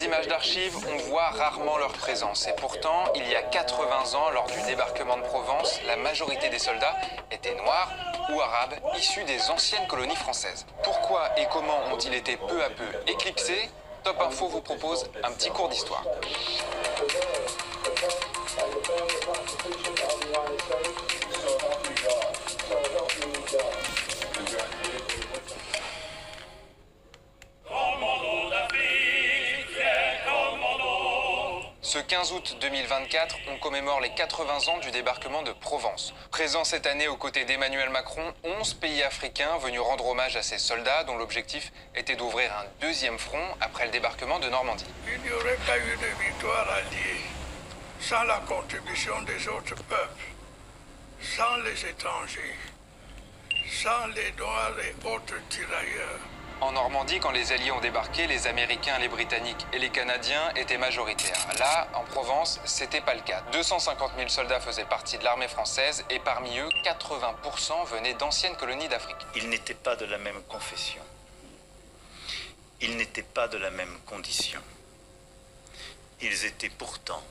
Images d'archives, on voit rarement leur présence. Et pourtant, il y a 80 ans, lors du débarquement de Provence, la majorité des soldats étaient noirs ou arabes, issus des anciennes colonies françaises. Pourquoi et comment ont-ils été peu à peu éclipsés? Top Info vous propose un petit cours d'histoire. Ce 15 août 2024, on commémore les 80 ans du débarquement de Provence. Présents cette année aux côtés d'Emmanuel Macron, 11 pays africains venus rendre hommage à ces soldats dont l'objectif était d'ouvrir un deuxième front après le débarquement de Normandie. Il n'y aurait pas eu de victoire alliée sans la contribution des autres peuples, sans les étrangers, sans les Noirs et autres tirailleurs. En Normandie, quand les Alliés ont débarqué, les Américains, les Britanniques et les Canadiens étaient majoritaires. Là, en Provence, c'était pas le cas. 250 000 soldats faisaient partie de l'armée française et parmi eux, 80% venaient d'anciennes colonies d'Afrique. Ils n'étaient pas de la même confession. Ils n'étaient pas de la même condition. Ils étaient pourtant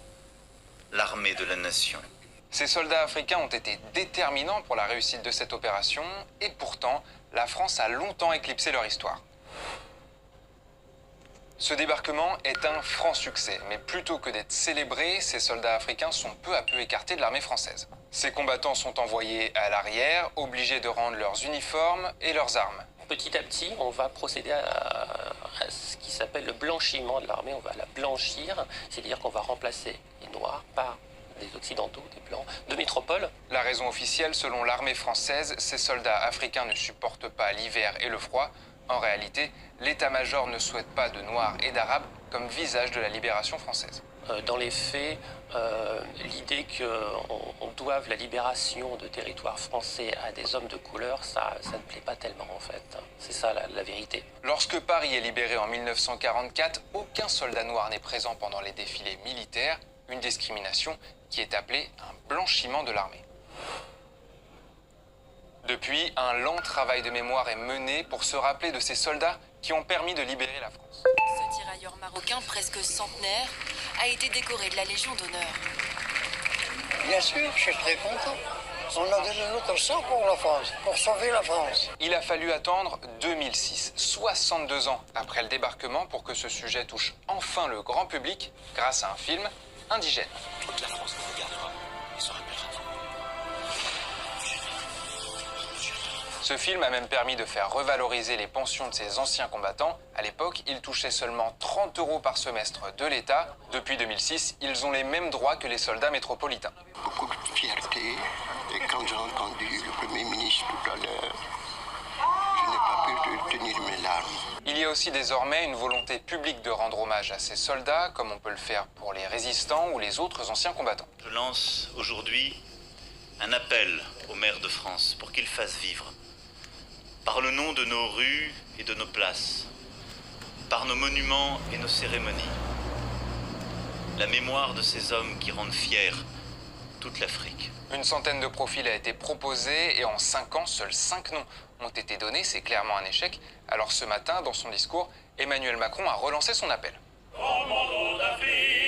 l'armée de la nation. Ces soldats africains ont été déterminants pour la réussite de cette opération et pourtant, la France a longtemps éclipsé leur histoire. Ce débarquement est un franc succès, mais plutôt que d'être célébrés, ces soldats africains sont peu à peu écartés de l'armée française. Ces combattants sont envoyés à l'arrière, obligés de rendre leurs uniformes et leurs armes. Petit à petit, on va procéder à ce qui s'appelle le blanchiment de l'armée. On va la blanchir, c'est-à-dire qu'on va remplacer les Noirs par des Occidentaux, des Blancs, de métropole. La raison officielle, selon l'armée française, ces soldats africains ne supportent pas l'hiver et le froid. En réalité, l'état-major ne souhaite pas de Noirs et d'Arabes comme visage de la libération française. Dans les faits, l'idée qu'on doive la libération de territoires français à des hommes de couleur, ça ne plaît pas tellement en fait. C'est ça la vérité. Lorsque Paris est libéré en 1944, aucun soldat noir n'est présent pendant les défilés militaires, une discrimination qui est appelée un blanchiment de l'armée. Depuis, un lent travail de mémoire est mené pour se rappeler de ces soldats qui ont permis de libérer la France. Ce tirailleur marocain, presque centenaire, a été décoré de la Légion d'honneur. Bien sûr, je suis très content. On a donné notre sang pour la France, pour sauver la France. Il a fallu attendre 2006, 62 ans après le débarquement, pour que ce sujet touche enfin le grand public grâce à un film, Indigène. Toute la France nous regardera et se rappellera. Ce film a même permis de faire revaloriser les pensions de ces anciens combattants. À l'époque, ils touchaient seulement 30 € par semestre de l'État. Depuis 2006, ils ont les mêmes droits que les soldats métropolitains. Beaucoup de fierté. Et quand j'ai entendu le Premier ministre tout à l'heure, je n'ai pas pu tenir mes larmes. Il y a aussi désormais une volonté publique de rendre hommage à ces soldats, comme on peut le faire pour les résistants ou les autres anciens combattants. Je lance aujourd'hui un appel aux maires de France pour qu'ils fassent vivre, par le nom de nos rues et de nos places, par nos monuments et nos cérémonies, la mémoire de ces hommes qui rendent fiers toute l'Afrique. Une centaine de profils a été proposé et en 5 ans, seuls 5 noms ont été donnés. C'est clairement un échec. Alors ce matin, dans son discours, Emmanuel Macron a relancé son appel. Commando d'Afrique.